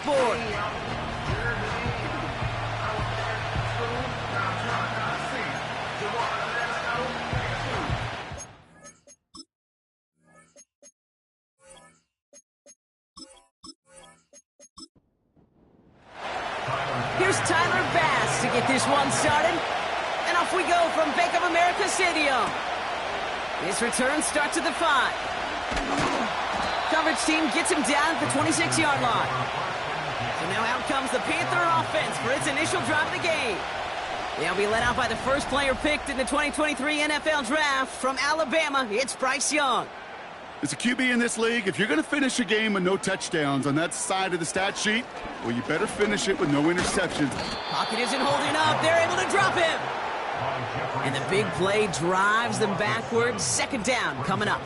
board. Here's Tyler Bass to get this one started. And off we go from Bank of America Stadium. His return starts at the 5. Coverage team gets him down at the 26-yard line. So now out comes the Panther offense for its initial drive of the game. They'll be led out by the first player picked in the 2023 NFL Draft from Alabama. It's Bryce Young. As a QB in this league, if you're going to finish a game with no touchdowns on that side of the stat sheet, well, you better finish it with no interceptions. Pocket isn't holding up. They're able to drop him. And the big play drives them backwards. Second down coming up.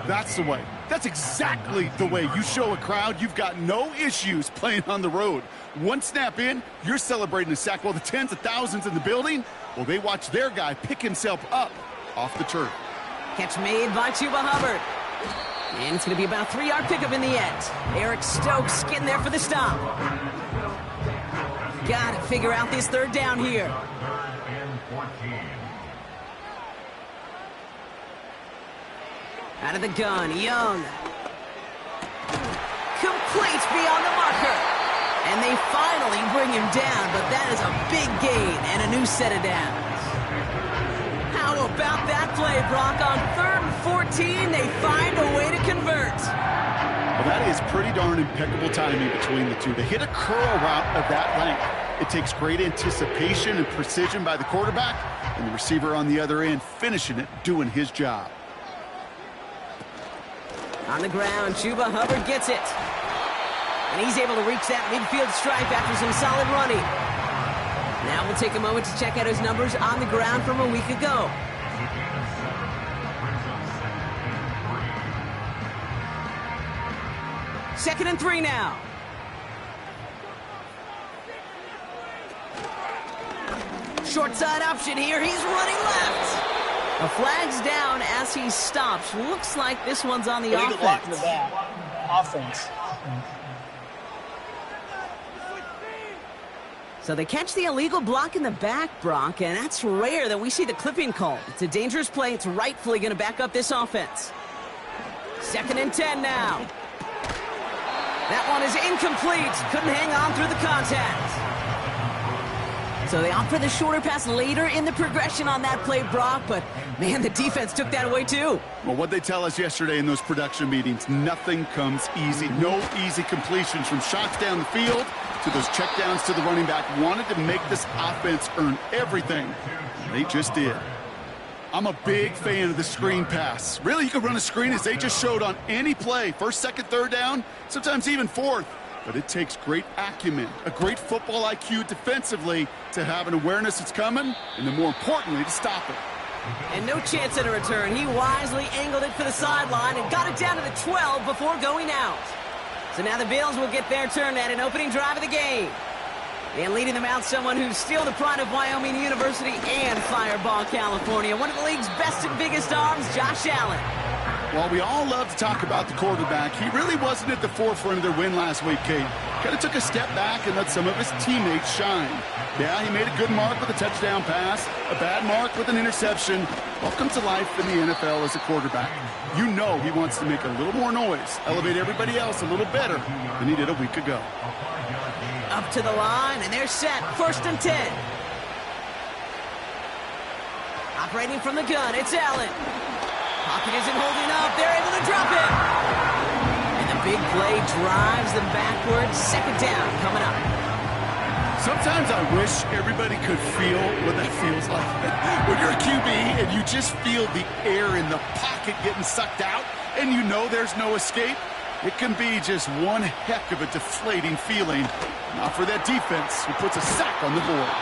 That's the way. That's exactly the way you show a crowd you've got no issues playing on the road. One snap in, you're celebrating a sack while the tens of thousands in the building, well, they watch their guy pick himself up off the turf. Catch made by Chuba Hubbard. And it's going to be about a 3-yard pickup in the end. Eric Stokes getting there for the stop. Got to figure out this third down here. Out of the gun, Young. Completes beyond the marker. And they finally bring him down, but that is a big gain and a new set of downs. How about that play, Brock? On 3rd and 14, they find a way to convert. Well, that is pretty darn impeccable timing between the two. To hit a curl route of that length, it takes great anticipation and precision by the quarterback, and the receiver on the other end finishing it, doing his job. On the ground, Chuba Hubbard gets it. And he's able to reach that midfield stripe after some solid running. Now we'll take a moment to check out his numbers on the ground from a week ago. Second and 3 now. Short side option here. He's running left. A flag's down as he stops. Looks like this one's on the offense. Block in the back. Offense. So they catch the illegal block in the back, Brock, and that's rare that we see the clipping call. It's a dangerous play. It's rightfully going to back up this offense. Second and 10 now. That one is incomplete. Couldn't hang on through the contact. So they opt for the shorter pass later in the progression on that play, Brock, but man, the defense took that away too. Well, what they tell us yesterday in those production meetings, nothing comes easy. No easy completions from shots down the field to those checkdowns to the running back. Wanted to make this offense earn everything. They just did. I'm a big fan of the screen pass. Really, you can run a screen as they just showed on any play. First, second, third down, sometimes even fourth. But it takes great acumen, a great football IQ defensively to have an awareness it's coming, and then more importantly, to stop it. And no chance at a return. He wisely angled it for the sideline and got it down to the 12 before going out. So now the Bills will get their turn at an opening drive of the game. And leading them out, someone who's still the pride of Wyoming University and Fireball, California. One of the league's best and biggest arms, Josh Allen. While we all love to talk about the quarterback, he really wasn't at the forefront of their win last week, Kate. Kind of took a step back and let some of his teammates shine. Yeah, he made a good mark with a touchdown pass, a bad mark with an interception. Welcome to life in the NFL as a quarterback. You know he wants to make a little more noise, elevate everybody else a little better than he did a week ago. Up to the line, and they're set. First and 10. Operating from the gun, it's Allen. Pocket isn't holding up. They're able to drop it. And the big play drives them backwards. Second down coming up. Sometimes I wish everybody could feel what that feels like. When you're a QB and you just feel the air in the pocket getting sucked out and you know there's no escape, it can be just one heck of a deflating feeling. Not for that defense who puts a sack on the board.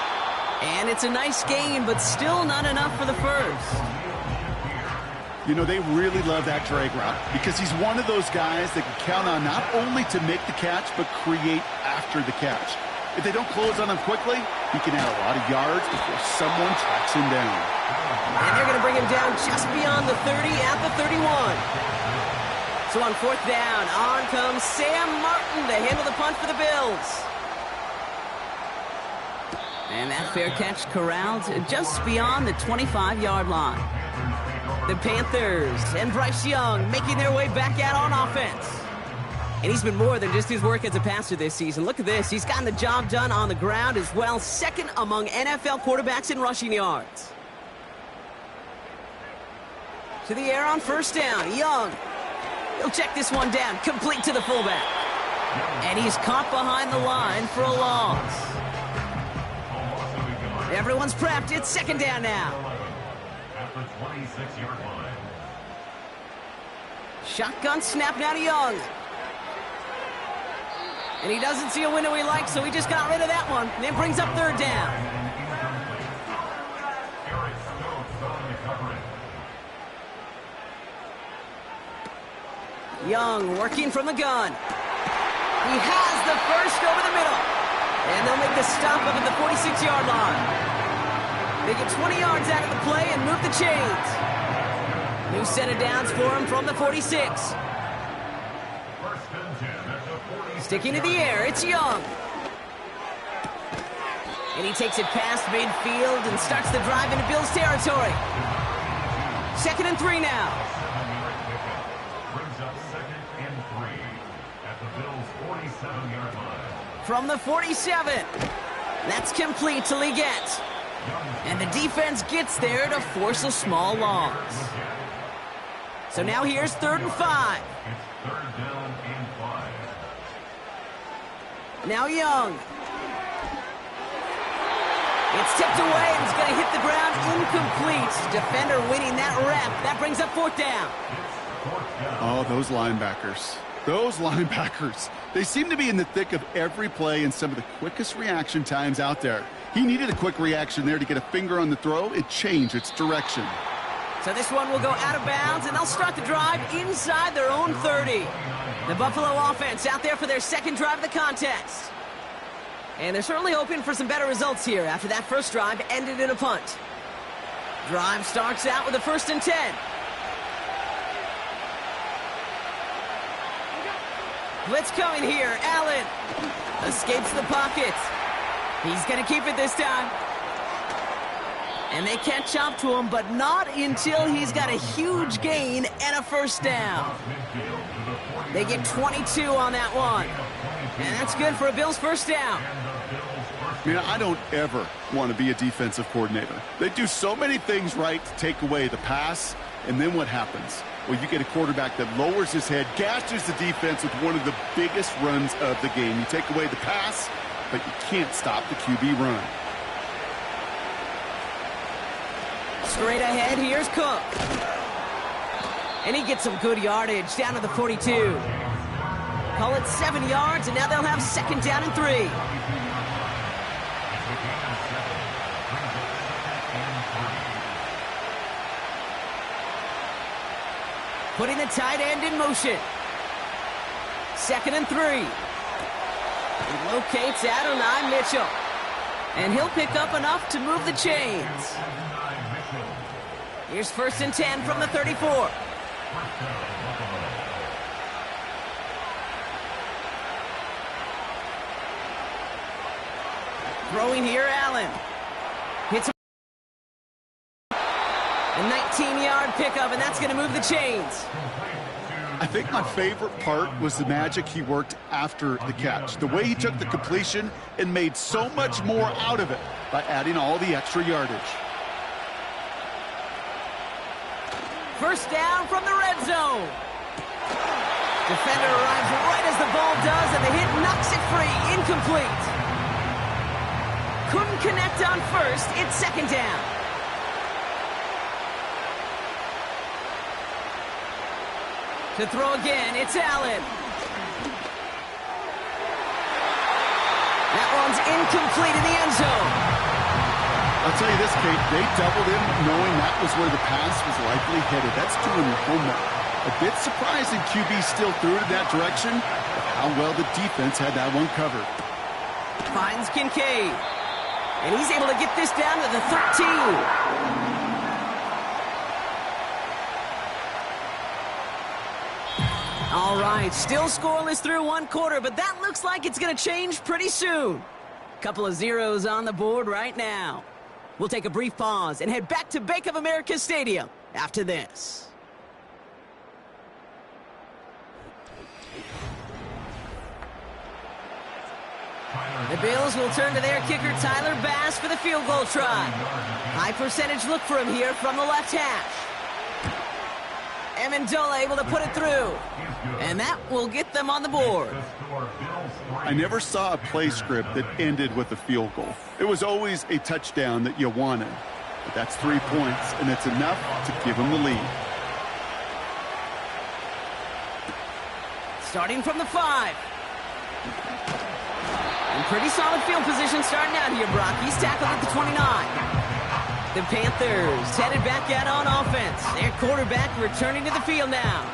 And it's a nice game, but still not enough for the first. You know, they really love that drag route because he's one of those guys that can count on not only to make the catch, but create after the catch. If they don't close on him quickly, he can add a lot of yards before someone tracks him down. And they're going to bring him down just beyond the 30 at the 31. So on fourth down, on comes Sam Martin to handle the punt for the Bills. And that fair catch corralled just beyond the 25-yard line. The Panthers and Bryce Young making their way back out on offense. And he's been more than just his work as a passer this season. Look at this. He's gotten the job done on the ground as well. Second among NFL quarterbacks in rushing yards. To the air on first down. Young. He'll check this one down. Complete to the fullback. And he's caught behind the line for a loss. Everyone's prepped. It's second down now. At the 26-yard line. Shotgun snap now to Young. And he doesn't see a window he likes, so he just got rid of that one. And then brings up third down. Young working from the gun. He has the first over the middle. And they'll make the stop up at the 46-yard line. They get 20 yards out of the play and move the chains. New set of downs for him from the 46. Sticking to the air, it's Young. And he takes it past midfield and starts the drive into Bills territory. 2nd and 3 now. Brings up 2nd and 3 at the Bills' 47-yard line. From the 47. That's complete to Leggett. And the defense gets there to force a small loss. So now here's 3rd and 5. It's 3rd down and 5. Now Young. It's tipped away and it's going to hit the ground incomplete. Defender winning that rep. That brings up 4th down. Oh, those linebackers. Those linebackers. They seem to be in the thick of every play and some of the quickest reaction times out there. He needed a quick reaction there to get a finger on the throw. It changed its direction. So this one will go out of bounds, and they'll start the drive inside their own 30. The Buffalo offense out there for their second drive of the contest. And they're certainly hoping for some better results here after that first drive ended in a punt. Drive starts out with a 1st and 10. Blitz coming here. Allen escapes the pocket. He's going to keep it this time. And they catch up to him, but not until he's got a huge gain and a 1st down. They get 22 on that one. And that's good for a Bills 1st down. Man, I don't ever want to be a defensive coordinator. They do so many things right to take away the pass, and then what happens? Well, you get a quarterback that lowers his head, gashes the defense with one of the biggest runs of the game. You take away the pass, but you can't stop the QB run. Straight ahead, here's Cook. And he gets some good yardage down to the 42. Call it 7 yards, and now they'll have 2nd down and 3. Putting the tight end in motion. 2nd and 3. He locates Adonai Mitchell. And he'll pick up enough to move the chains. Here's 1st and 10 from the 34. Throwing here, Allen. Hits a 19-yard pickup, and that's going to move the chains. I think my favorite part was the magic he worked after the catch. The way he took the completion and made so much more out of it by adding all the extra yardage. 1st down from the red zone. Defender arrives right as the ball does, and the hit knocks it free. Incomplete. Couldn't connect on 1st. It's 2nd down. To throw again, it's Allen. That one's incomplete in the end zone. I'll tell you this, Kate, they doubled him knowing that was where the pass was likely headed. That's doing your homework. A bit surprising QB still threw it in that direction, but how well the defense had that one covered. Finds Kincaid. And he's able to get this down to the 13. All right, still scoreless through one quarter, but that looks like it's going to change pretty soon. Couple of zeros on the board right now. We'll take a brief pause and head back to Bank of America Stadium after this. The Bills will turn to their kicker, Tyler Bass, for the field goal try. High percentage look for him here from the left hash. Amendola able to put it through. And that will get them on the board. I never saw a play script that ended with a field goal. It was always a touchdown that you wanted. But that's 3 points, and it's enough to give them the lead. Starting from the 5. And pretty solid field position starting out here, Brock. He's tackled at the 29. The Panthers headed back out on offense. Their quarterback returning to the field now.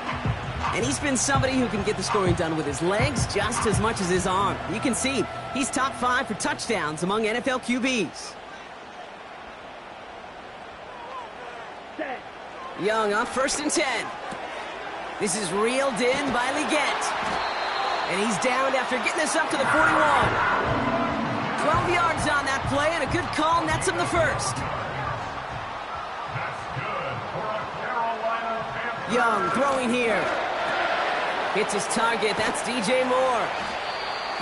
And he's been somebody who can get the scoring done with his legs just as much as his arm. You can see he's top 5 for touchdowns among NFL QBs. Young on 1st and 10. This is reeled in by Leggett. And he's downed after getting this up to the 41. 12 yards on that play, and a good call nets him the first. Young throwing here. Hits his target. That's DJ Moore.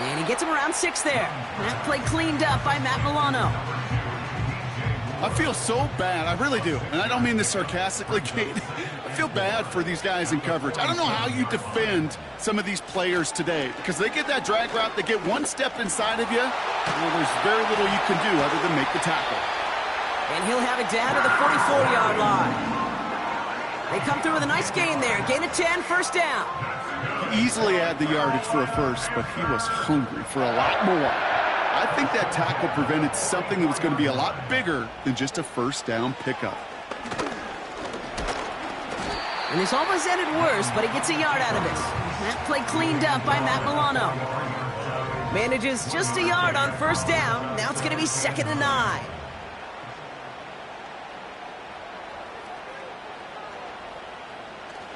And he gets him around 6 there. That play cleaned up by Matt Milano. I feel so bad. I really do. And I don't mean this sarcastically, Kate. I feel bad for these guys in coverage. I don't know how you defend some of these players today because they get that drag route, they get one step inside of you, well, there's very little you can do other than make the tackle. And he'll have it down to the 44-yard line. They come through with a nice gain there. Gain of 10, first down. He easily had the yardage for a first, but he was hungry for a lot more. I think that tackle prevented something that was going to be a lot bigger than just a first down pickup. And this almost ended worse, but he gets a yard out of this. That play cleaned up by Matt Milano. Manages just a yard on first down. Now it's going to be 2nd and 9.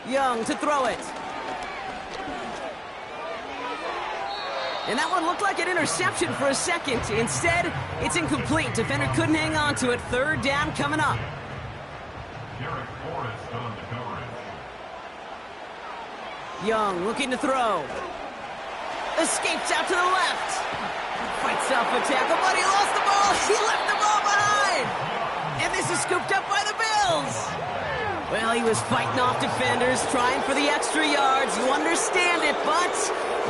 Young to throw it. And that one looked like an interception for a second. Instead, it's incomplete. Defender couldn't hang on to it. 3rd down coming up. Young looking to throw. Escapes out to the left. Fights off a tackle, but he lost the ball. He left the ball behind. And this is scooped up by the Bills. Well, he was fighting off defenders, trying for the extra yards. You understand it, but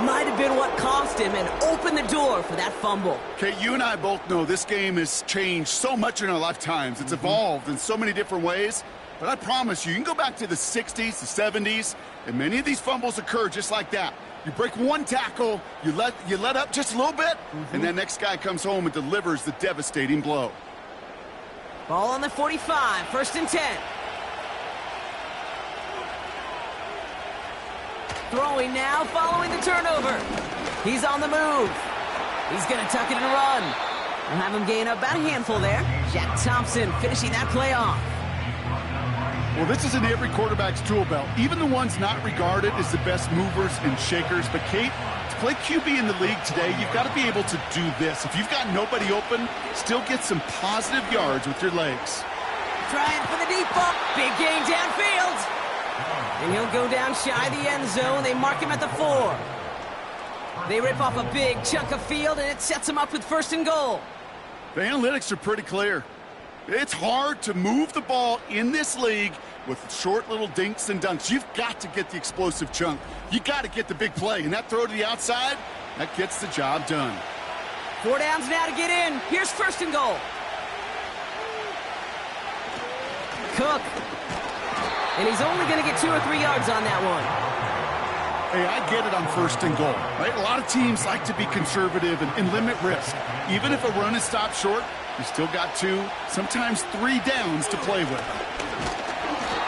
might have been what cost him and opened the door for that fumble. Okay, you and I both know this game has changed so much in our lifetimes. It's evolved in so many different ways. But I promise you, you can go back to the 60s, the 70s, and many of these fumbles occur just like that. You break one tackle, you let up just a little bit, and that next guy comes home and delivers the devastating blow. Ball on the 45, 1st and 10. Throwing now, following the turnover. He's on the move. He's going to tuck it and run. We'll have him gain up about a handful there. Jack Thompson finishing that play off. Well, this is in every quarterback's tool belt, even the ones not regarded as the best movers and shakers. But, Kate, to play QB in the league today, you've got to be able to do this. If you've got nobody open, still get some positive yards with your legs. Trying for the deep bump. Big gain downfield. And he'll go down shy of the end zone. They mark him at the 4. They rip off a big chunk of field, and it sets him up with 1st and goal. The analytics are pretty clear. It's hard to move the ball in this league with short little dinks and dunks. You've got to get the explosive chunk. You got to get the big play. And that throw to the outside, that gets the job done. 4 downs now to get in. Here's 1st and goal. Cook. And he's only going to get 2 or 3 yards on that one. Hey, I get it on 1st and goal, right? A lot of teams like to be conservative and limit risk. Even if a run is stopped short, you still got 2, sometimes 3 downs to play with.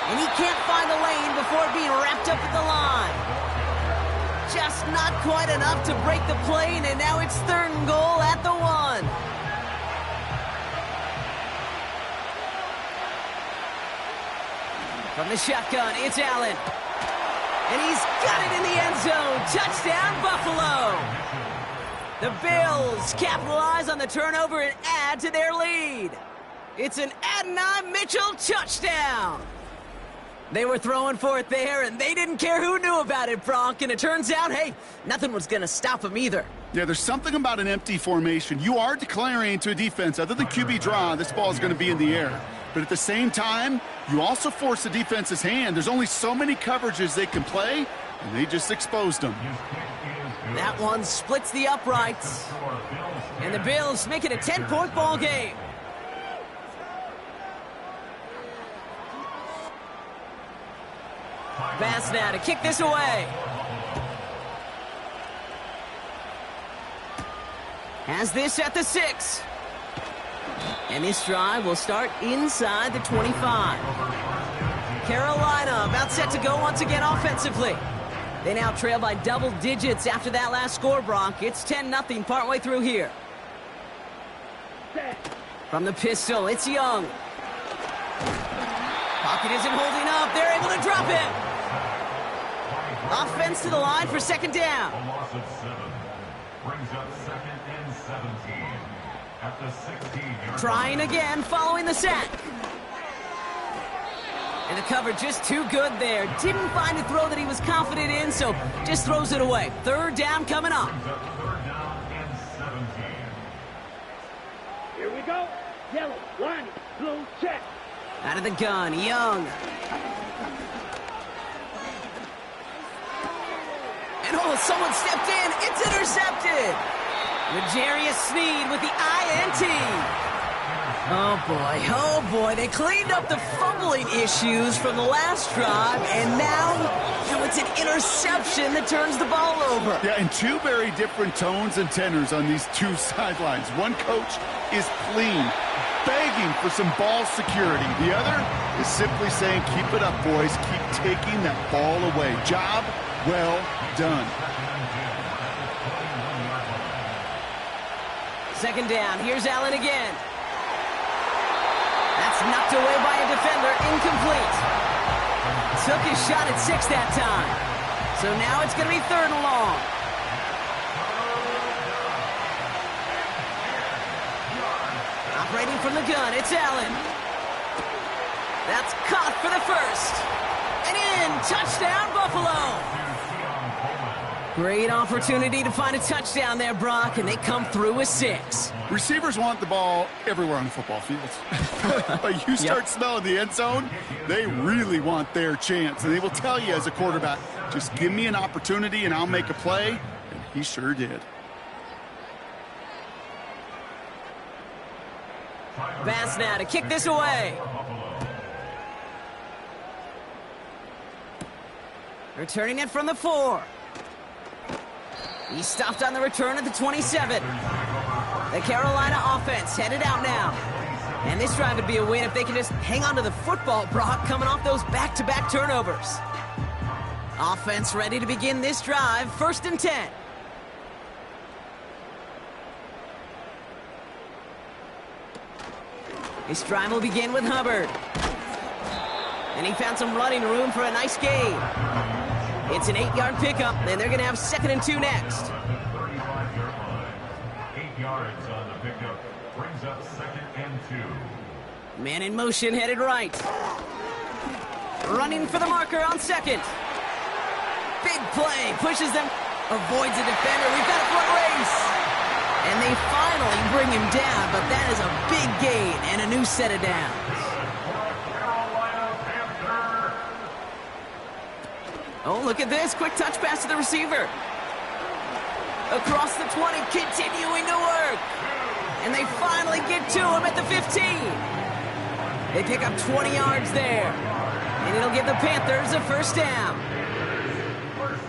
And he can't find the lane before being wrapped up at the line. Just not quite enough to break the plane, and now it's 3rd and goal at the 1. From the shotgun, it's Allen. And he's got it in the end zone. Touchdown, Buffalo. The Bills capitalize on the turnover and add to their lead. It's an Adonai Mitchell touchdown. They were throwing for it there, and they didn't care who knew about it, Brock. And it turns out, hey, nothing was going to stop them either. Yeah, there's something about an empty formation. You are declaring to a defense, other than QB draw, this ball is going to be in the air. But at the same time, you also force the defense's hand. There's only so many coverages they can play, and they just exposed them. That one splits the uprights. And the Bills make it a 10-point ball game. Pass now to kick this away. Has this at the 6. And this drive will start inside the 25. Carolina about set to go once again offensively. They now trail by double digits after that last score, Brock. It's 10-0 partway through here. From the pistol, it's Young. Pocket isn't holding up. They're able to drop it. Offense to the line for second down. A loss of 7 brings up 2nd and 17 at the 16-yard. Trying again following the sack. And the cover just too good there. Didn't find a throw that he was confident in, so just throws it away. Third down coming up. Brings up 3rd down and 17. Here we go. Yellow, line, blue, check. Out of the gun, Young. And oh, someone stepped in. It's intercepted. L'Jarius Sneed with the INT. Oh boy, they cleaned up the fumbling issues from the last drive, and now it's an interception that turns the ball over. Yeah, and two very different tones and tenors on these two sidelines. One coach is clean, begging for some ball security. The other is simply saying, keep it up, boys. Keep taking that ball away. Job well done. Second down, here's Allen again. That's knocked away by a defender, incomplete. Took his shot at 6 that time. So now it's going to be 3rd and long. Operating from the gun, it's Allen. That's caught for the first. And in, touchdown Buffalo. Great opportunity to find a touchdown there, Brock, and they come through with 6. Receivers want the ball everywhere on the football field. But you start smelling the end zone, they really want their chance. And they will tell you as a quarterback, just give me an opportunity and I'll make a play. And he sure did. Pass now to kick this away. Returning it from the 4. He stopped on the return at the 27. The Carolina offense headed out now. And this drive would be a win if they can just hang on to the football, Brock, coming off those back-to-back turnovers. Offense ready to begin this drive, 1st and 10. This drive will begin with Hubbard. And he found some running room for a nice gain. It's an 8-yard pickup, and they're going to have 2nd and 2 next. 35-yard line. 8 yards on the pickup. Brings up 2nd and 2. Man in motion, headed right. Running for the marker on 2nd. Big play, pushes them, avoids a defender. We've got a foot race. And they finally bring him down, but that is a big gain and a new set of downs. Oh, look at this. Quick touch pass to the receiver. Across the 20, continuing to work. And they finally get to him at the 15. They pick up 20 yards there. And it'll give the Panthers a 1st down. First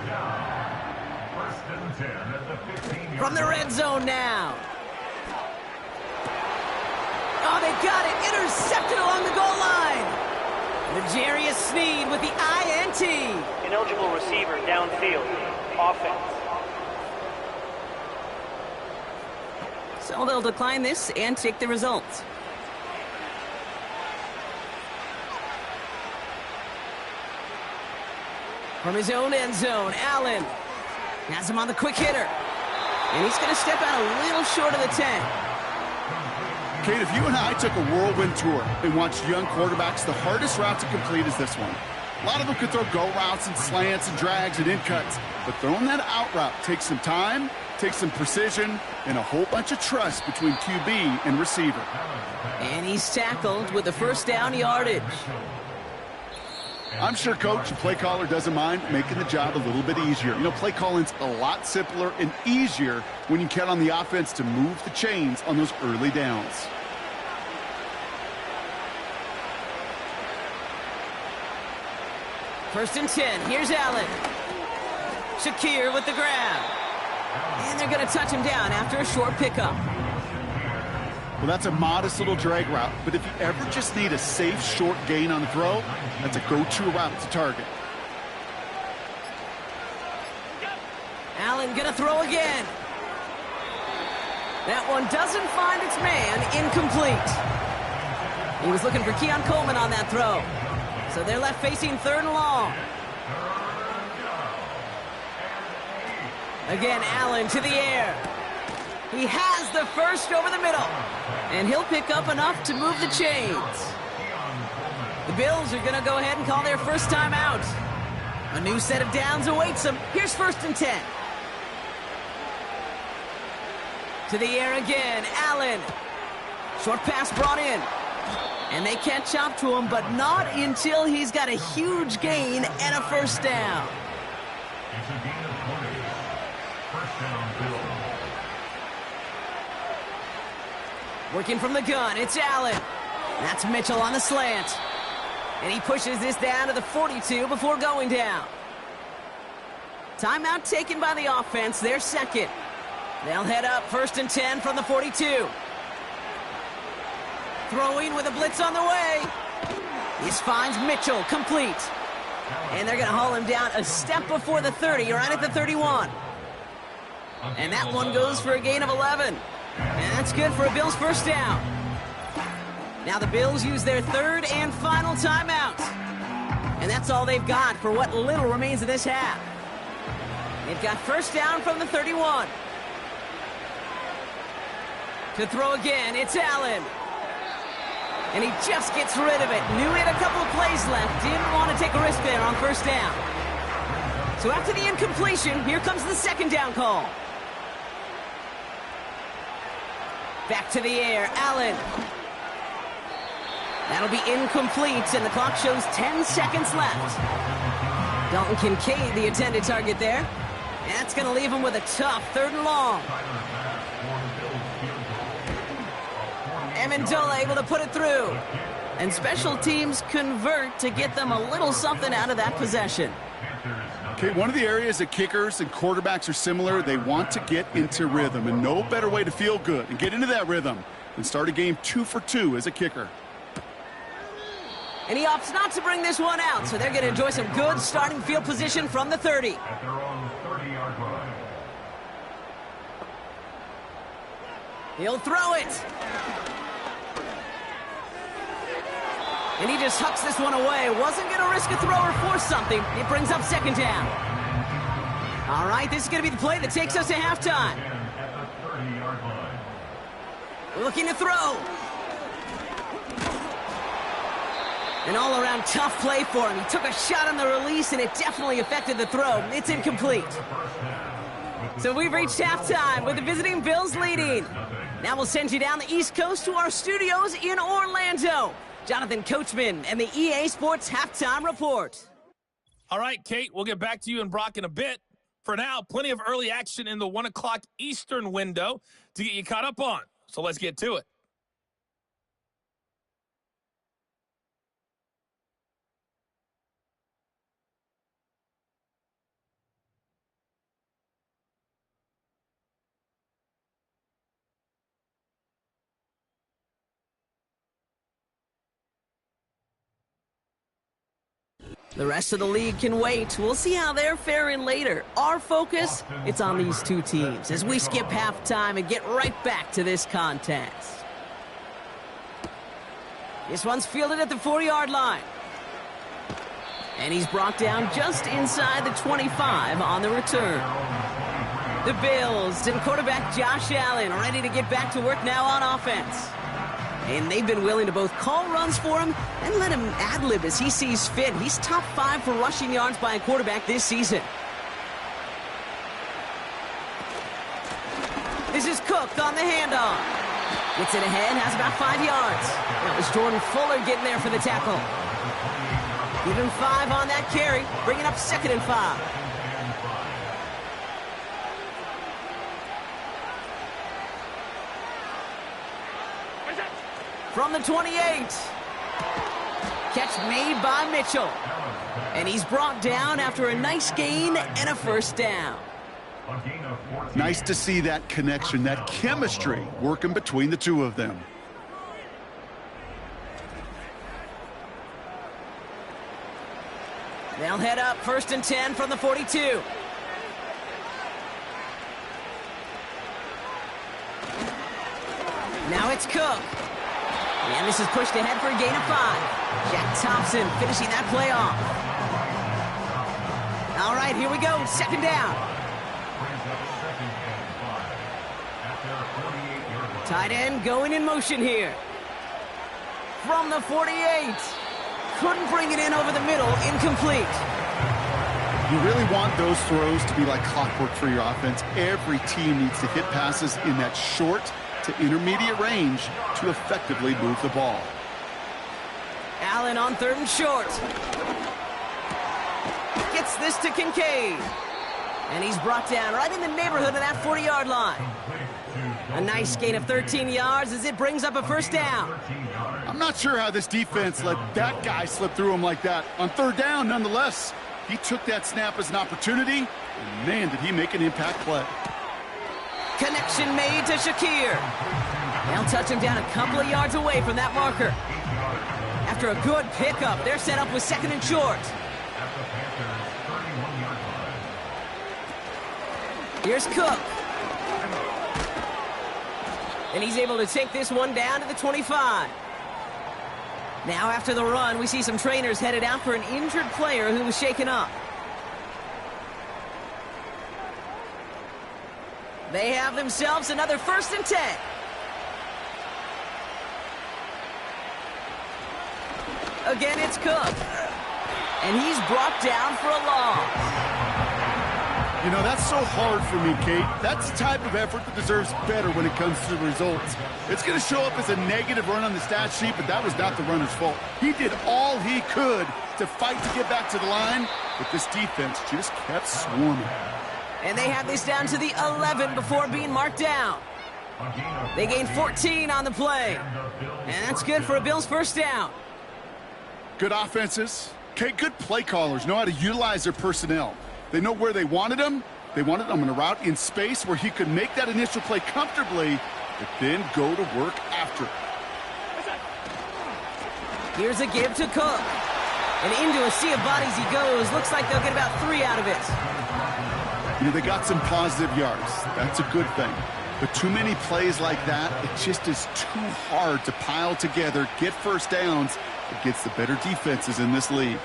and 10 at the 15-yard From the red zone now. Oh, they got it. Intercepted along the goal line. L'Jarius Sneed with the INT. Ineligible receiver downfield. Offense. So they'll decline this and take the results. From his own end zone, Allen has him on the quick hitter. And he's going to step out a little short of the 10. Kate, if you and I took a whirlwind tour and watched young quarterbacks, the hardest route to complete is this one. A lot of them could throw go routes and slants and drags and in cuts, but throwing that out route takes some time, takes some precision, and a whole bunch of trust between QB and receiver. And he's tackled with the first down yardage. I'm sure coach and play caller doesn't mind making the job a little bit easier. You know, play calling's a lot simpler and easier when you count on the offense to move the chains on those early downs. First and 10. Here's Allen. Shakir with the grab. And they're going to touch him down after a short pickup. Well, that's a modest little drag route, but if you ever just need a safe, short gain on a throw, that's a go-to route to target. Allen gonna throw again. That one doesn't find its man, incomplete. He was looking for Keon Coleman on that throw. So they're left facing 3rd and long. Again, Allen to the air. He has the first over the middle. And he'll pick up enough to move the chains. The Bills are going to go ahead and call their first time out. A new set of downs awaits them. Here's 1st and 10. To the air again, Allen. Short pass brought in. And they can't chop to him, but not until he's got a huge gain and a first down. It's a gain of 20. First down, Bills. Working from the gun, it's Allen. That's Mitchell on the slant. And he pushes this down to the 42 before going down. Timeout taken by the offense, their second. They'll head up 1st and 10 from the 42. Throwing with a blitz on the way. This finds Mitchell, complete. And they're going to haul him down a step before the 30, right at the 31. And that one goes for a gain of 11. And that's good for a Bills first down. Now the Bills use their 3rd and final timeout. And that's all they've got for what little remains of this half. They've got first down from the 31. To throw again, it's Allen. And he just gets rid of it. Knew he had a couple of plays left. Didn't want to take a risk there on first down. So after the incompletion, here comes the 2nd down call. Back to the air, Allen. That'll be incomplete, and the clock shows 10 seconds left. Dalton Kincaid, the intended target there. And that's going to leave him with a tough 3rd and long. Amendola able to put it through. And special teams convert to get them a little something out of that possession. Okay, one of the areas that kickers and quarterbacks are similar, they want to get into rhythm. And no better way to feel good and get into that rhythm than start a game 2 for 2 as a kicker. And he opts not to bring this one out, so they're going to enjoy some good starting field position from the 30. At their own 30-yard line. He'll throw it. And he just hucks this one away. Wasn't going to risk a throw or force something. It brings up 2nd down. All right, this is going to be the play that takes us to halftime. At the 30-yard line. Looking to throw. An all-around tough play for him. He took a shot on the release, and it definitely affected the throw. It's incomplete. So we've reached halftime with the visiting Bills leading. Now we'll send you down the East Coast to our studios in Orlando. Jonathan Coachman and the EA Sports Halftime Report. All right, Kate, we'll get back to you and Brock in a bit. For now, plenty of early action in the 1 o'clock Eastern window to get you caught up on. So let's get to it. The rest of the league can wait. We'll see how they're faring later. Our focus, it's on these two teams as we skip halftime and get right back to this contest. This one's fielded at the 40-yard line. And he's brought down just inside the 25 on the return. The Bills and quarterback Josh Allen ready to get back to work now on offense. And they've been willing to both call runs for him and let him ad-lib as he sees fit. He's top 5 for rushing yards by a quarterback this season. This is Cook on the handoff. Gets it ahead, has about 5 yards. That was Jordan Fuller getting there for the tackle. Give him 5 on that carry, bringing up 2nd and 5. From the 28. Catch made by Mitchell. And he's brought down after a nice gain and a first down. Nice to see that connection, that chemistry working between the two of them. They'll head up 1st and 10 from the 42. Now it's Cook. And this is pushed ahead for a gain of 5. Jack Thompson finishing that play off. All right, here we go. 2nd down. Tight end going in motion here. From the 48. Couldn't bring it in over the middle. Incomplete. You really want those throws to be like clockwork for your offense. Every team needs to hit passes in that short to intermediate range to effectively move the ball. Allen on 3rd and short. Gets this to Kincaid. And he's brought down right in the neighborhood of that 40-yard line. A nice gain of 13 yards as it brings up a first down. I'm not sure how this defense let that guy slip through him like that. On 3rd down, nonetheless, he took that snap as an opportunity, and man, did he make an impact play. Connection made to Shakir. They'll touch him down a couple of yards away from that marker. After a good pickup, they're set up with 2nd and short. Here's Cook. And he's able to take this one down to the 25. Now after the run, we see some trainers headed out for an injured player who was shaken up. They have themselves another 1st and 10. Again, it's Cook. And he's brought down for a loss. You know, that's so hard for me, Kate. That's the type of effort that deserves better when it comes to the results. It's going to show up as a negative run on the stat sheet, but that was not the runner's fault. He did all he could to fight to get back to the line, but this defense just kept swarming. And they have this down to the 11 before being marked down. They gained 14 on the play. And that's good for a Bills first down. Good offenses. Kate, good play callers know how to utilize their personnel. They know where they wanted him. They wanted him on a route in space where he could make that initial play comfortably, but then go to work after it. Here's a give to Cook. And into a sea of bodies he goes. Looks like they'll get about 3 out of it. You know, they got some positive yards. That's a good thing. But too many plays like that, it just is too hard to pile together, get first downs against the better defenses in this league.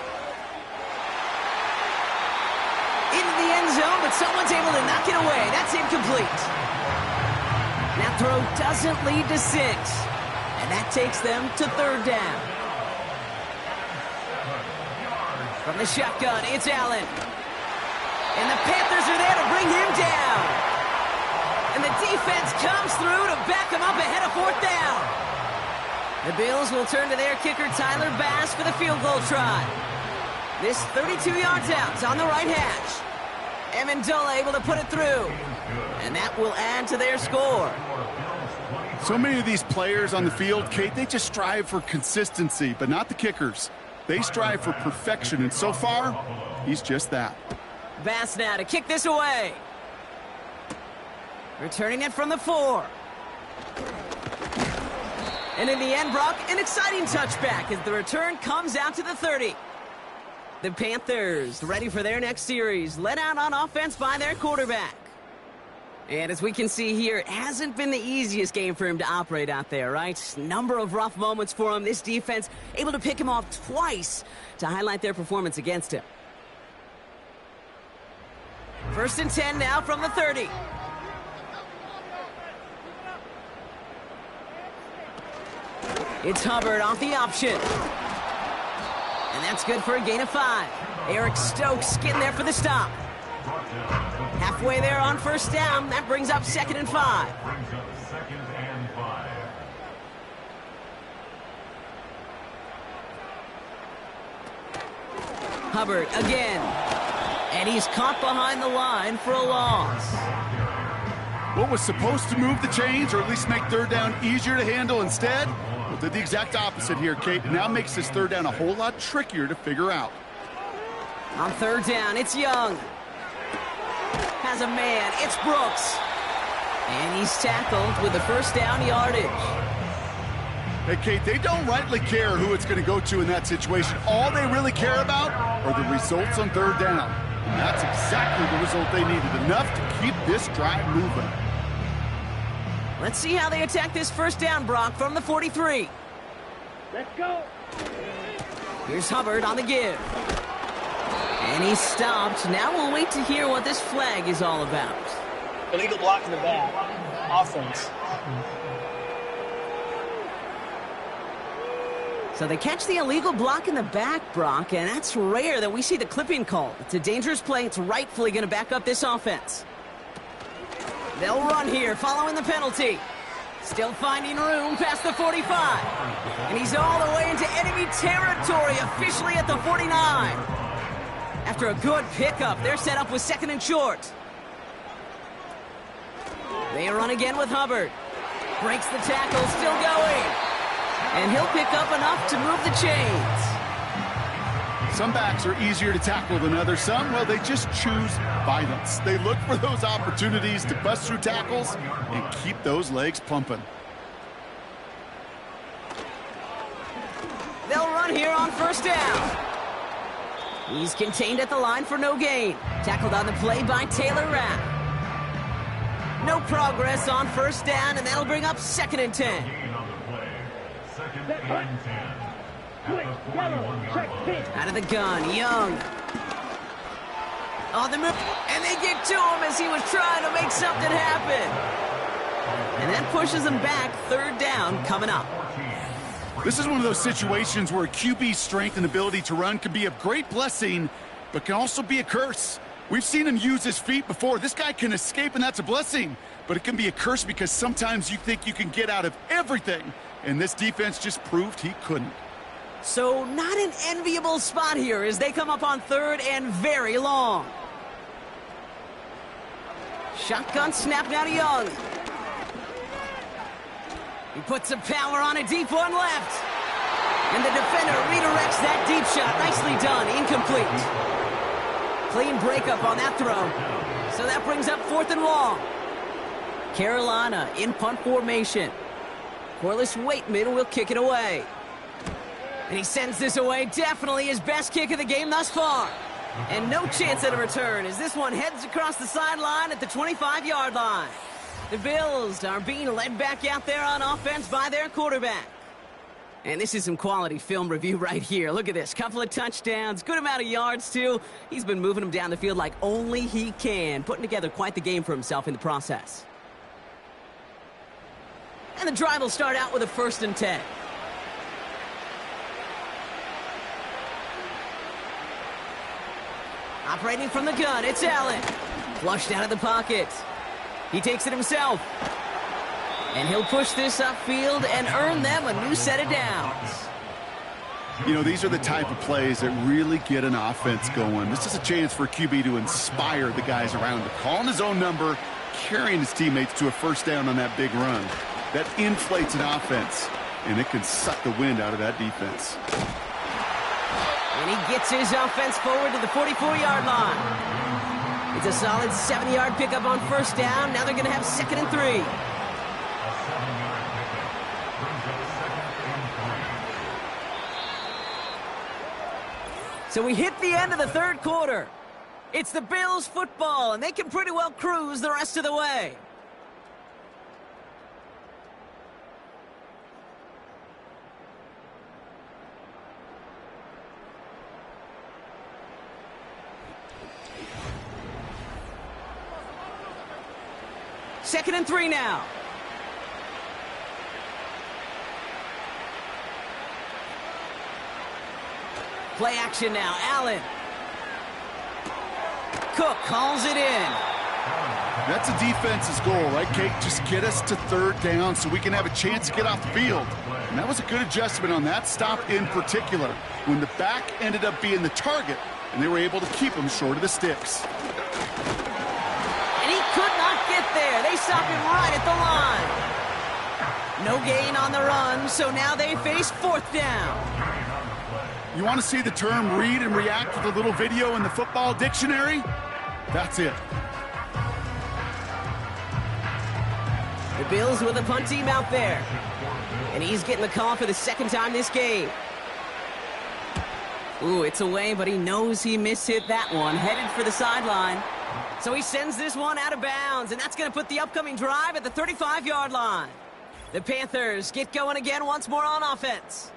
Zone, but someone's able to knock it away. That's incomplete. That throw doesn't lead to 6. And that takes them to 3rd down. From the shotgun, it's Allen. And the Panthers are there to bring him down. And the defense comes through to back him up ahead of 4th down. The Bills will turn to their kicker, Tyler Bass, for the field goal try. This 32 yards out is on the right hash. Amendola able to put it through. And that will add to their score. So many of these players on the field, Kate, they just strive for consistency, but not the kickers. They strive for perfection, and so far, he's just that. Bass now to kick this away. Returning it from the 4. And in the end, Brock, an exciting touchback as the return comes out to the 30. The Panthers ready for their next series, led out on offense by their quarterback. And as we can see here, it hasn't been the easiest game for him to operate out there, right? Number of rough moments for him. This defense able to pick him off twice to highlight their performance against him. 1st and 10 now from the 30. It's Hubbard off the option. And that's good for a gain of 5. Eric Stokes getting there for the stop. Halfway there on 1st down. That brings up 2nd and 5. Hubbard again. And he's caught behind the line for a loss. What was supposed to move the chains, or at least make 3rd down easier to handle instead, well, did the exact opposite here, Kate. It now makes this 3rd down a whole lot trickier to figure out. On 3rd down, it's Young. Has a man, it's Brooks. And he's tackled with the 1st down yardage. Hey, Kate, they don't rightly care who it's going to go to in that situation. All they really care about are the results on 3rd down. And that's exactly the result they needed, enough to keep this drive moving. Let's see how they attack this 1st down, Brock, from the 43. Let's go. Here's Hubbard on the give. And he's stopped. Now we'll wait to hear what this flag is all about. Illegal block in the back. Offense. So they catch the illegal block in the back, Brock, and that's rare that we see the clipping called. It's a dangerous play. It's rightfully going to back up this offense. They'll run here following the penalty. Still finding room past the 45. And he's all the way into enemy territory, officially at the 49. After a good pickup, they're set up with 2nd and short. They run again with Hubbard. Breaks the tackle, still going. And he'll pick up enough to move the chains. Some backs are easier to tackle than others. Some, well, they just choose violence. They look for those opportunities to bust through tackles and keep those legs pumping. They'll run here on 1st down. He's contained at the line for no gain. Tackled on the play by Taylor Rapp. No progress on 1st down, and that'll bring up 2nd and 10. Out of the gun, Young. On the move, and they get to him as he was trying to make something happen. And that pushes him back. 3rd down coming up. This is one of those situations where QB's strength and ability to run can be a great blessing, but can also be a curse. We've seen him use his feet before. This guy can escape, and that's a blessing. But it can be a curse because sometimes you think you can get out of everything, and this defense just proved he couldn't. So not an enviable spot here as they come up on 3rd and very long. Shotgun snap now to Young. He puts some power on a deep one left. And the defender redirects that deep shot. Nicely done. Incomplete. Clean breakup on that throw. So that brings up 4th and long. Carolina in punt formation. Corliss Waitman will kick it away. And he sends this away. Definitely his best kick of the game thus far. And no chance at a return as this one heads across the sideline at the 25-yard line. The Bills are being led back out there on offense by their quarterback. And this is some quality film review right here. Look at this. Couple of touchdowns. Good amount of yards, too. He's been moving them down the field like only he can. Putting together quite the game for himself in the process. And the drive will start out with a 1st and 10. Operating from the gun, it's Allen. Flushed out of the pocket. He takes it himself. And he'll push this upfield and earn them a new set of downs. You know, these are the type of plays that really get an offense going. This is a chance for QB to inspire the guys around him. Calling his own number, carrying his teammates to a 1st down on that big run. That inflates an offense, and it can suck the wind out of that defense. And he gets his offense forward to the 44-yard line. It's a solid 7-yard pickup on 1st down. Now they're going to have 2nd and 3. So we hit the end of the 3rd quarter. It's the Bills football, and they can pretty well cruise the rest of the way. Second and 3 now. Play action now. Allen. Cook calls it in. That's a defense's goal, right, Kate? Just get us to third down so we can have a chance to get off the field. And that was a good adjustment on that stop in particular, when the back ended up being the target, and they were able to keep him short of the sticks. And he could not get there. They stopped him right at the line. No gain on the run, so now they face fourth down. You want to see the term read and react with a little video in the football dictionary? That's it. The Bills with a punt team out there. And he's getting the call for the second time this game. Ooh, it's away, but he knows he mishit that one. Headed for the sideline. So he sends this one out of bounds, and that's going to put the upcoming drive at the 35-yard line. The Panthers get going again once more on offense.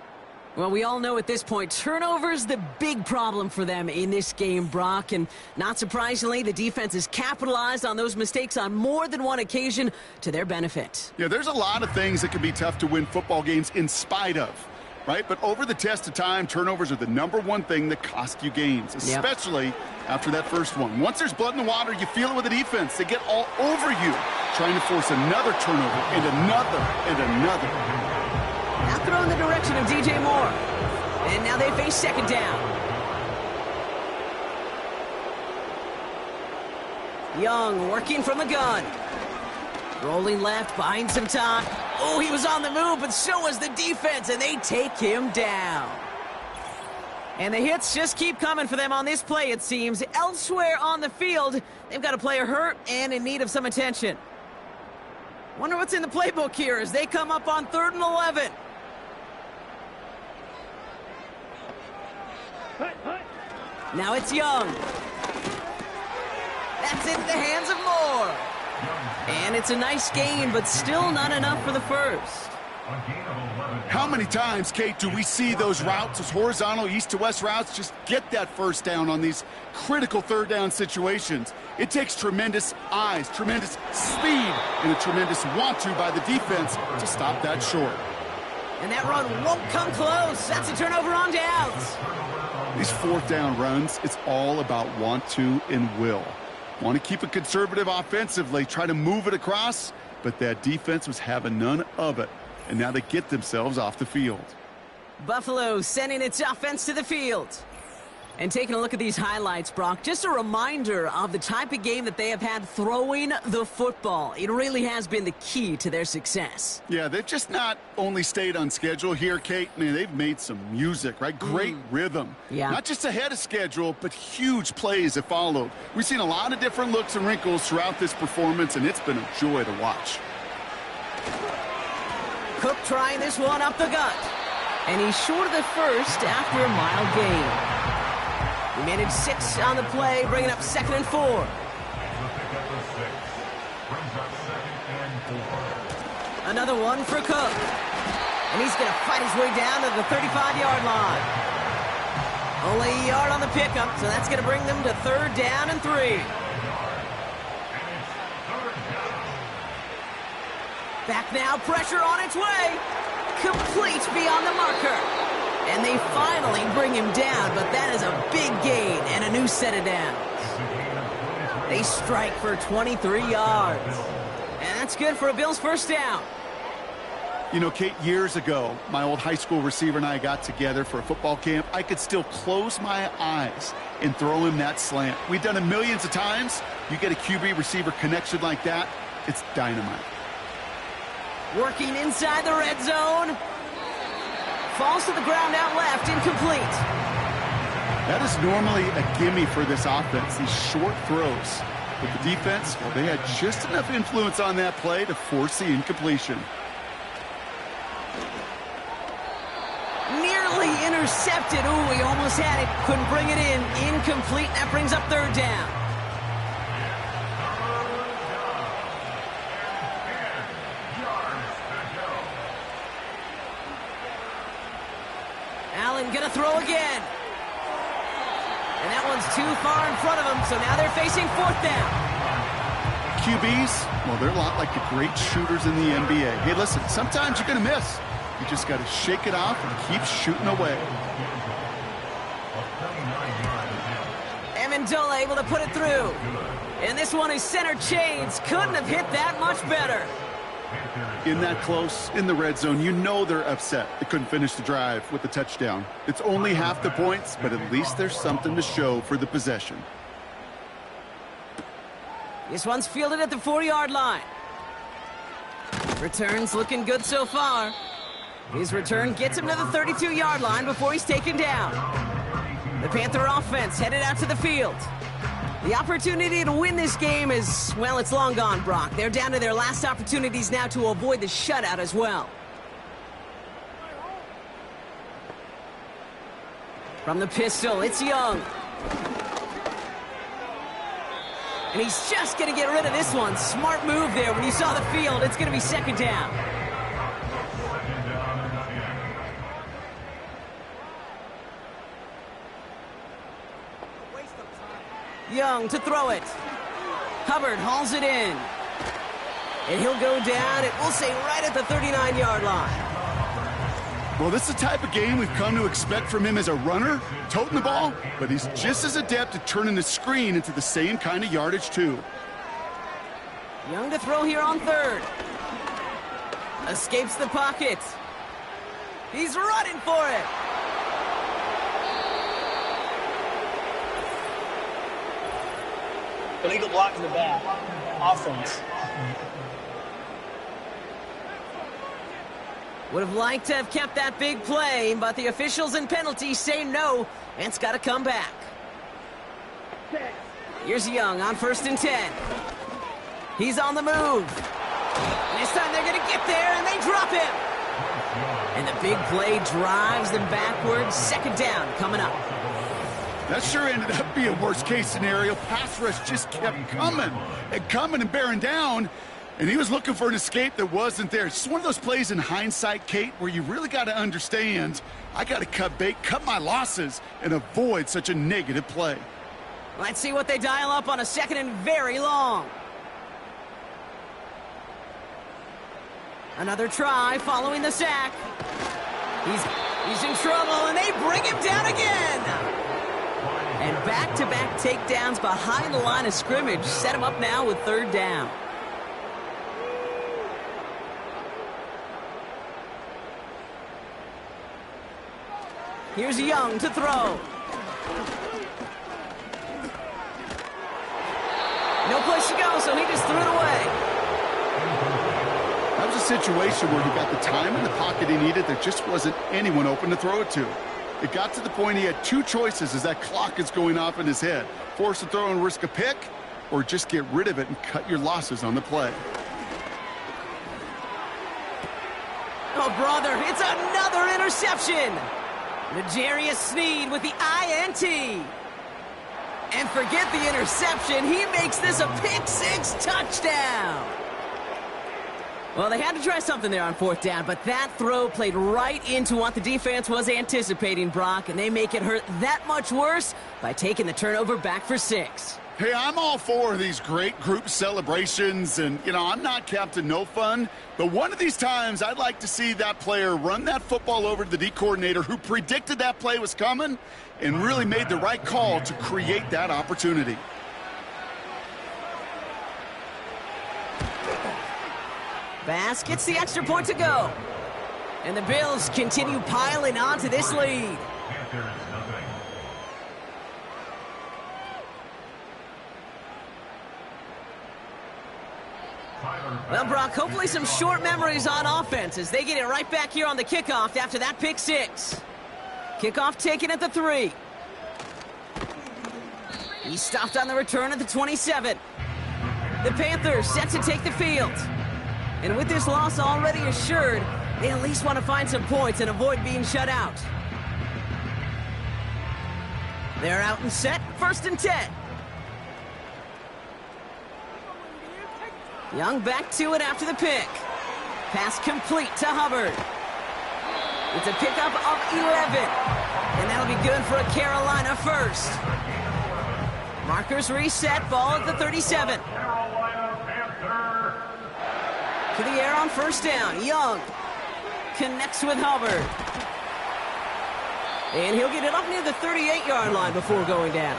Well, we all know at this point, turnovers the big problem for them in this game, Brock. And not surprisingly, the defense has capitalized on those mistakes on more than one occasion to their benefit. Yeah, there's a lot of things that can be tough to win football games in spite of, right? But over the test of time, turnovers are the #1 thing that cost you games, especially after that first one. Once there's blood in the water, you feel it with the defense. They get all over you, trying to force another turnover and another and another. Now throw in the direction of DJ Moore. And now they face second down. Young working from the gun. Rolling left, buying some time. Oh, he was on the move, but so was the defense, and they take him down. And the hits just keep coming for them on this play, it seems. Elsewhere on the field, they've got a player hurt and in need of some attention. Wonder what's in the playbook here as they come up on 3rd and 11. Now it's Young. That's into the hands of Moore. And it's a nice gain, but still not enough for the first. How many times, Kate, do we see those routes, those horizontal east-to-west routes, just get that first down on these critical third down situations? It takes tremendous eyes, tremendous speed, and a tremendous want-to by the defense to stop that short. And that run won't come close. That's a turnover on downs. These fourth down runs, it's all about want to and will. Want to keep it conservative offensively, try to move it across, but that defense was having none of it. And now they get themselves off the field. Buffalo sending its offense to the field. And taking a look at these highlights, Brock, just a reminder of the type of game that they have had throwing the football. It really has been the key to their success. Yeah, they've just not only stayed on schedule here, Kate. Man, they've made some music, right? Great rhythm. Yeah. Not just ahead of schedule, but huge plays have followed. We've seen a lot of different looks and wrinkles throughout this performance, and it's been a joy to watch. Cook trying this one up the gut. And he's short of the first after a mild gain. He managed 6 on the play, bringing up 2nd and 4. Another one for Cook. And he's going to fight his way down to the 35-yard line. Only a yard on the pickup, so that's going to bring them to 3rd down and 3. Back now, pressure on its way. Complete beyond the marker. And they finally bring him down, but that is a big gain and a new set of downs. They strike for 23 yards. And that's good for a Bills first down. You know, Kate, years ago, my old high school receiver and I got together for a football camp. I could still close my eyes and throw him that slant. We've done it millions of times. You get a QB receiver connection like that, it's dynamite. Working inside the red zone. Falls to the ground out left, incomplete. That is normally a gimme for this offense, these short throws. But the defense, well, they had just enough influence on that play to force the incompletion. Nearly intercepted. Ooh, he almost had it. Couldn't bring it in. Incomplete. That brings up third down. Allen gonna throw again. And that one's too far in front of him, so now they're facing fourth down. QBs, well, they're a lot like the great shooters in the NBA. Hey, listen, sometimes you're going to miss. You just got to shake it off and keep shooting away. Amendola able to put it through. And this one is center chains. Couldn't have hit that much better. In that close, in the red zone, you know they're upset. They couldn't finish the drive with the touchdown. It's only half the points, but at least there's something to show for the possession. This one's fielded at the 4-yard line. Return's looking good so far. His return gets him to the 32-yard line before he's taken down. The Panther offense headed out to the field. The opportunity to win this game is, well, it's long gone, Brock. They're down to their last opportunities now to avoid the shutout as well. From the pistol, it's Young. And he's just going to get rid of this one. Smart move there. When you saw the field, it's going to be second down. Young to throw it. Hubbard hauls it in. And he'll go down, it will say right at the 39-yard line. Well, this is the type of game we've come to expect from him as a runner, toting the ball, but he's just as adept at turning the screen into the same kind of yardage, too. Young to throw here on third. Escapes the pocket. He's running for it. Illegal block in the back. Offense. Would have liked to have kept that big play, but the officials and penalties say no, and it's got to come back. Here's Young on 1st and 10. He's on the move. This time they're going to get there, and they drop him. And the big play drives them backwards. Second down coming up. That sure ended up being a worst-case scenario. Pass rush just kept coming and bearing down. And he was looking for an escape that wasn't there. It's just one of those plays in hindsight, Kate, where you really got to understand, I got to cut bait, cut my losses, and avoid such a negative play. Let's see what they dial up on a second and very long. Another try following the sack. He's in trouble, and they bring him down again. And back-to-back takedowns behind the line of scrimmage set him up now with third down. Here's Young to throw. No place to go, so he just threw it away. That was a situation where he got the time in the pocket he needed. There just wasn't anyone open to throw it to. It got to the point he had two choices as that clock is going off in his head. Force a throw and risk a pick, or just get rid of it and cut your losses on the play. Oh, brother, it's another interception. L'Jarius Sneed with the INT. And forget the interception. He makes this a pick-six touchdown. Well, they had to try something there on fourth down, but that throw played right into what the defense was anticipating, Brock, and they make it hurt that much worse by taking the turnover back for 6. Hey, I'm all for these great group celebrations, and, you know, I'm not Captain No Fun, but one of these times I'd like to see that player run that football over to the D coordinator who predicted that play was coming and really made the right call to create that opportunity. Bass gets the extra point to go. And the Bills continue piling on to this lead. Well, Brock, hopefully some short memories on offense as they get it right back here on the kickoff after that pick-6. Kickoff taken at the 3. He stopped on the return at the 27. The Panthers set to take the field. And with this loss already assured, they at least want to find some points and avoid being shut out. They're out and set, 1st and 10. Young back to it after the pick. Pass complete to Hubbard. It's a pickup of 11. And that'll be good for a Carolina first. Markers reset, ball at the 37. To the air on 1st down. Young connects with Hubbard. And he'll get it up near the 38-yard line before going down.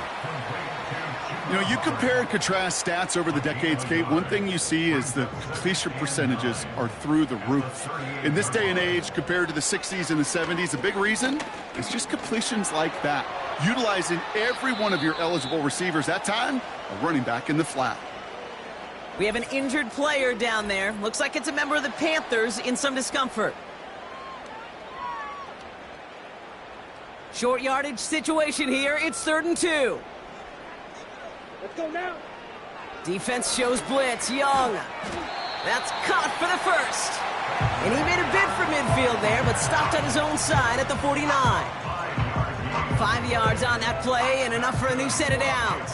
You know, you compare and contrast stats over the decades, Kate. One thing you see is the completion percentages are through the roof. In this day and age, compared to the 60s and the 70s, a big reason is just completions like that. Utilizing every one of your eligible receivers. That time, a running back in the flat. We have an injured player down there. Looks like it's a member of the Panthers in some discomfort. Short yardage situation here. It's 3rd and 2. Let's go now. Defense shows blitz. Young. That's caught for the first. And he made a bid for midfield there, but stopped on his own side at the 49. 5 yards on that play and enough for a new set of downs.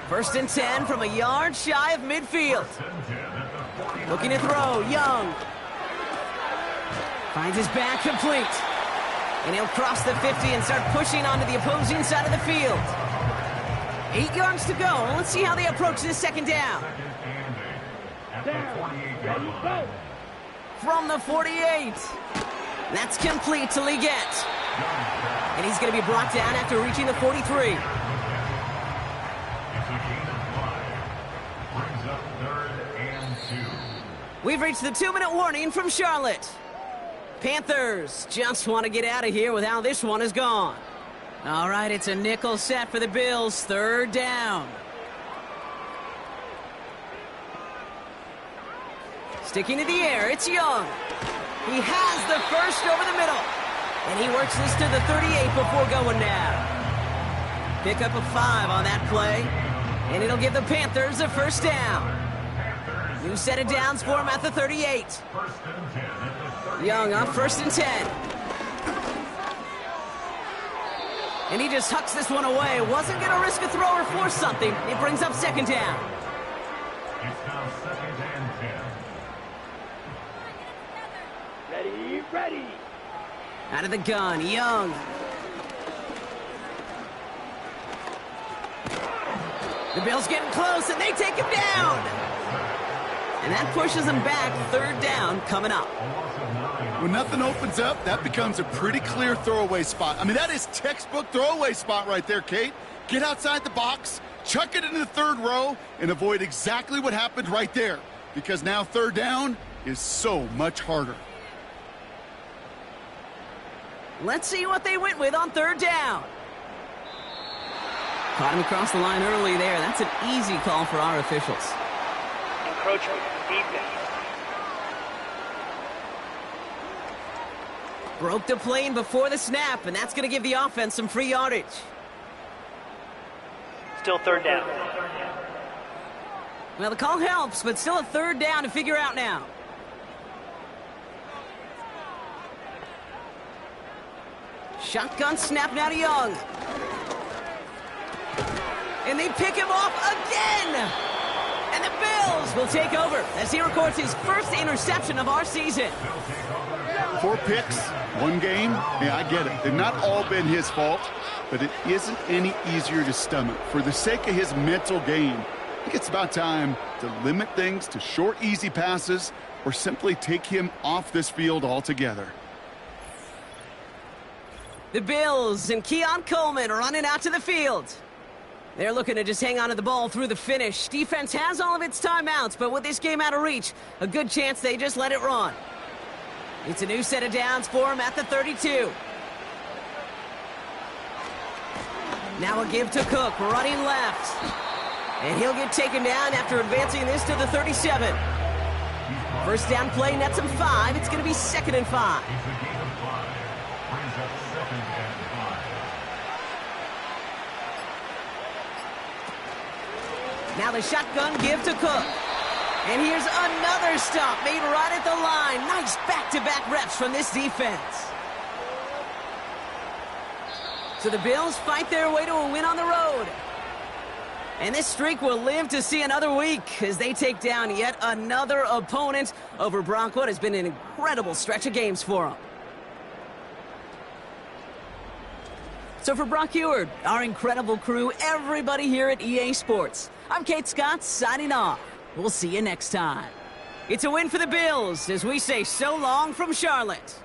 1st and 10 from a yard shy of midfield. Looking to throw. Young. Finds his back complete. And he'll cross the 50 and start pushing onto the opposing side of the field. 8 yards to go. Let's see how they approach this 2nd down. From the 48. That's complete to Leggett. And he's going to be brought down after reaching the 43. We've reached the 2-minute warning from Charlotte. Panthers just want to get out of here with how this one is gone. All right, it's a nickel set for the Bills. 3rd down. Sticking to the air, it's Young. He has the first over the middle. And he works this to the 38 before going down. Pick up a 5 on that play. And it'll give the Panthers a 1st down. New set of downs for him at the 38. Young on 1st and 10. And he just hucks this one away. Wasn't going to risk a throw or force something. It brings up 2nd down. It's now 2nd and 10. Ready. Out of the gun, Young. The Bills getting close, and they take him down. And that pushes him back. 3rd down coming up. When nothing opens up, that becomes a pretty clear throwaway spot. I mean, that is textbook throwaway spot right there, Kate. Get outside the box, chuck it into the 3rd row, and avoid exactly what happened right there. Because now 3rd down is so much harder. Let's see what they went with on 3rd down. Caught him across the line early there. That's an easy call for our officials. Encroachment, defense. Broke the plane before the snap, and that's going to give the offense some free yardage. Still 3rd down. Well, the call helps, but still a 3rd down to figure out now. Shotgun snap now to Young. And they pick him off again. And the Bills will take over as he records his 1st interception of our season. 4 picks, 1 game. Yeah, I get it. They've not all been his fault, but it isn't any easier to stomach. For the sake of his mental game, I think it's about time to limit things to short, easy passes or simply take him off this field altogether. The Bills and Keon Coleman running out to the field. They're looking to just hang on to the ball through the finish. Defense has all of its timeouts, but with this game out of reach, a good chance they just let it run. It's a new set of downs for him at the 32. Now a give to Cook, running left. And he'll get taken down after advancing this to the 37. 1st down play nets him 5. It's going to be 2nd and 5. Now the shotgun give to Cook. And here's another stop made right at the line. Nice back-to-back reps from this defense. So the Bills fight their way to a win on the road. And this streak will live to see another week as they take down yet another opponent over Brock. What has been an incredible stretch of games for them. So for Brock Heward, our incredible crew, everybody here at EA Sports, I'm Kate Scott signing off. We'll see you next time. It's a win for the Bills as we say so long from Charlotte.